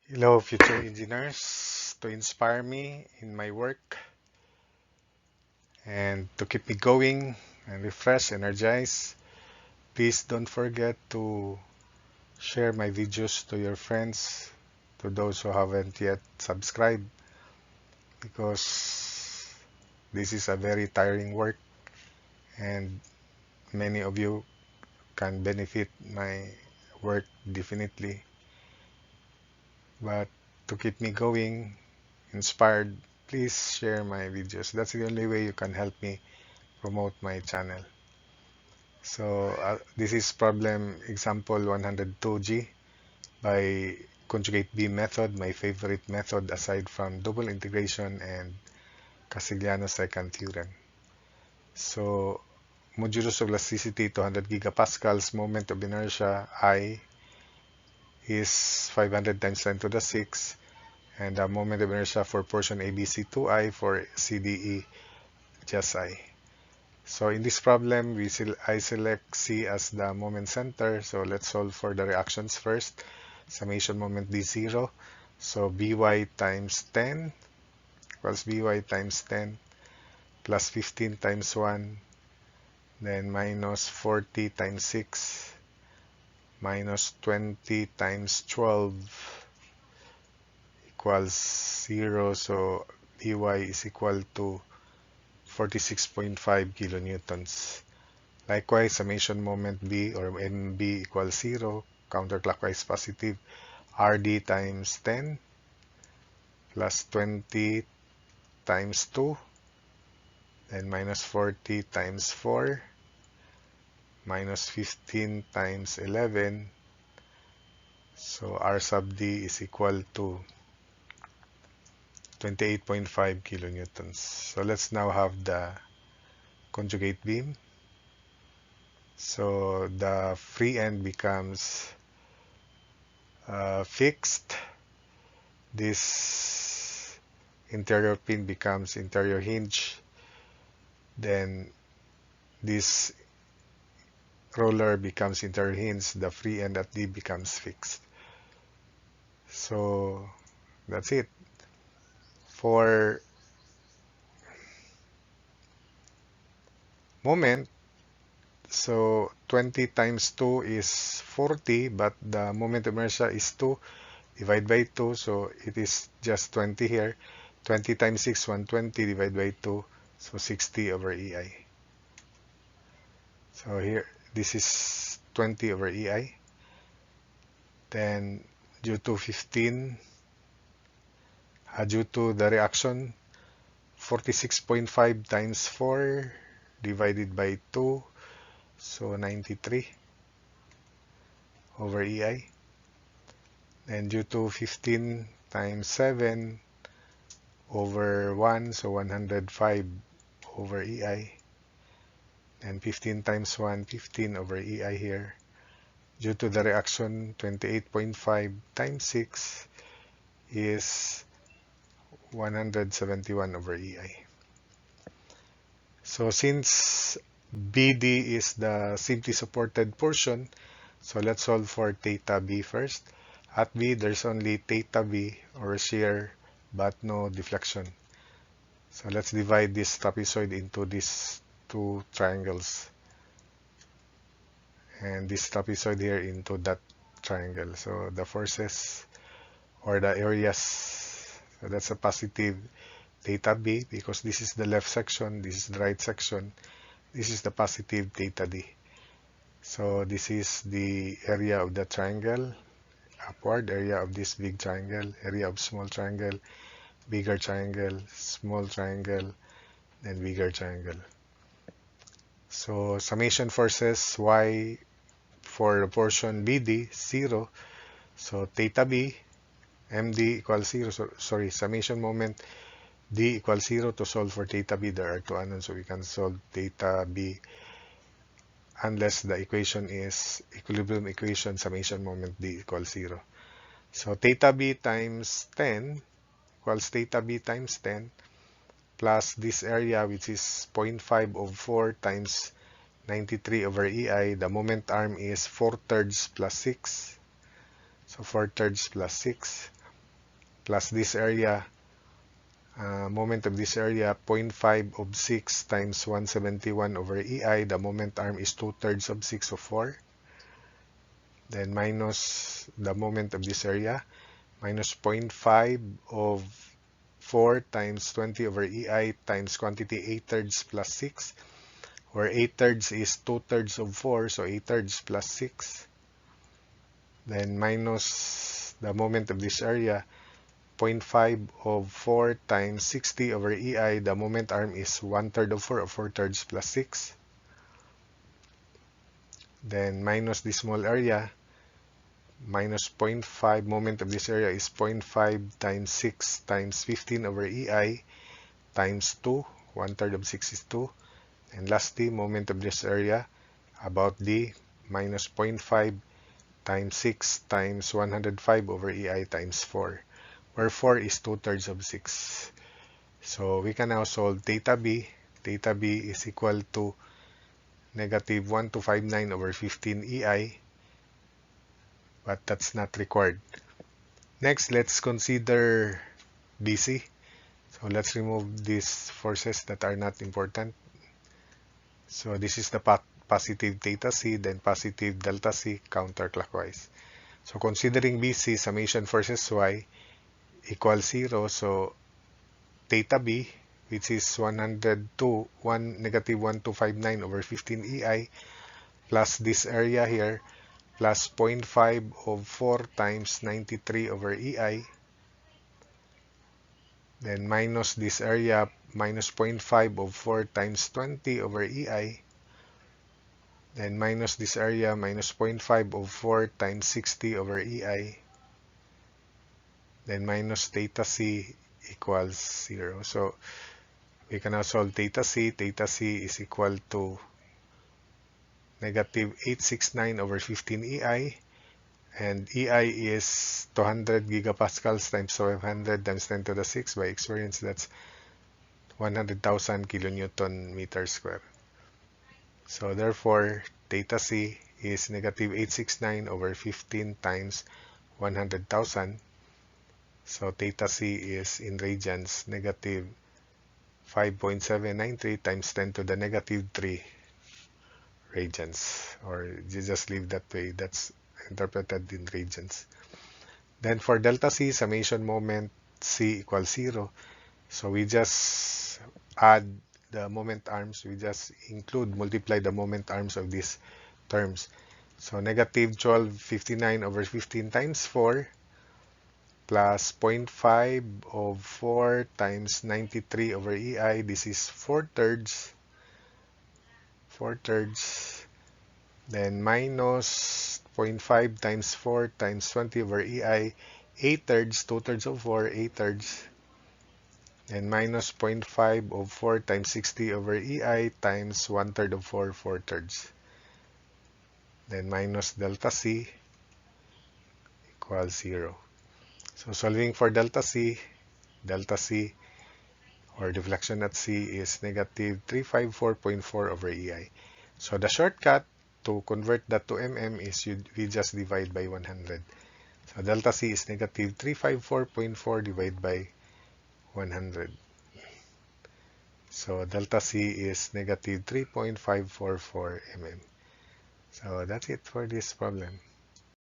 Hello, future engineers. To inspire me in my work and to keep me going and refresh, energize, please don't forget to share my videos to your friends, to those who haven't yet subscribed, because this is a very tiring work and many of you can benefit my work definitely. But to keep me going, inspired, please share my videos. That's the only way you can help me promote my channel. So this is problem example 102G by conjugate beam method, my favorite method aside from double integration and Castigliano's second theorem. So modulus of elasticity 200 gigapascals, moment of inertia I is 500 times 10 to the 6, and the moment of inertia for portion ABC 2I, for CDE just I. So in this problem, I select C as the moment center. So let's solve for the reactions first. Summation moment D0. So By times 10 equals By times 10 plus 15 times 1, then minus 40 times 6, minus 20 times 12 equals 0. So By is equal to 46.5 kilonewtons. Likewise, summation moment B or MB equals 0, counterclockwise positive, RD times 10 plus 20 times 2, then minus 40 times 4, minus 15 times 11, so R sub D is equal to 28.5 kilonewtons. So let's now have the conjugate beam. So the free end becomes fixed. This interior pin becomes interior hinge. Then this roller becomes interior hinge. The free end at D becomes fixed. So that's it. For moment, so 20 times 2 is 40, but the moment of inertia is 2. Divide by 2, so it is just 20 here. 20 times 6, 120, divide by 2, so 60 over EI. So here, this is 20 over EI. Then due to 15, due to the reaction, 46.5 times 4 divided by 2, so 93 over EI. And due to 15 times 7 over 1, so 105 over EI. And 15 times 1, 15 over EI here. Due to the reaction, 28.5 times 6 is 171 over EI. So since BD is the simply supported portion, so let's solve for theta B first. At B, there's only theta B or shear, but no deflection. So let's divide this trapezoid into these two triangles, and this trapezoid here into that triangle. So the forces or the areas, so that's a positive theta B because this is the left section, this is the right section, this is the positive theta D. So this is the area of the triangle, upward area of this big triangle, area of small triangle, bigger triangle, small triangle, then bigger triangle. So summation forces Y for the portion BD 0. So theta B MD equals 0. So, sorry, summation moment D equals 0. To solve for theta B, there are two unknowns, so we can solve theta B unless the equation is equilibrium equation, summation moment D equals 0. So theta B times 10 equals theta B times 10 plus this area, which is 0.5 of 4 times 93 over EI. The moment arm is 4/3 plus 6. So 4/3 plus 6. plus this area, moment of this area, 0.5 of 6 times 171 over EI. The moment arm is 2/3 of 6 of 4. Then minus the moment of this area, minus 0.5 of 4 times 20 over EI times quantity 8/3 plus 6, where 8/3 is 2/3 of 4, so 8/3 plus 6. Then minus the moment of this area, 0.5 of 4 times 60 over EI. The moment arm is 1/3 of 4, or 4/3 plus 6. Then minus this small area, minus 0.5, moment of this area is 0.5 times 6 times 15 over EI times 2. 1/3 of 6 is 2. And lastly, moment of this area, about D, minus 0.5 times 6 times 105 over EI times 4, where 4 is 2/3 of 6. So we can now solve theta B. Theta B is equal to negative 1259 over 15 EI, but that's not required. Next, let's consider BC. So let's remove these forces that are not important. So this is the positive theta C, then positive delta C counterclockwise. So considering BC, summation forces Y equals 0. So theta B, which is negative 1259 over 15 EI, plus this area here, plus 0.5 of 4 times 93 over EI, then minus this area, minus 0.5 of 4 times 20 over EI, then minus this area, minus 0.5 of 4 times 60 over EI, then minus theta C equals 0. So we can now solve theta C. Theta C is equal to negative 869 over 15 EI, and EI is 200 gigapascals times 500 times 10 to the 6. By experience, that's 100,000 kilonewton meter square. So therefore, theta C is negative 869 over 15 times 100,000. So theta C is in radians negative 5.793 times 10 to the negative 3 radians. Or you just leave that way. That's interpreted in radians. Then for delta C, summation moment C equals 0. So we just add the moment arms. We just multiply the moment arms of these terms. So negative 1259 over 15 times 4 plus 0.5 of 4 times 93 over EI. This is 4/3. 4/3. Then minus 0.5 times 4 times 20 over EI. 8/3. 2/3 of 4. 8/3. And minus 0.5 of 4 times 60 over EI times 1/3 of 4. 4/3. Then minus delta C equals 0. So solving for delta C or deflection at C is negative 354.4 over EI. So the shortcut to convert that to mm is we just divide by 100. So delta C is negative 354.4 divided by 100. So delta C is negative 3.544 mm. So that's it for this problem.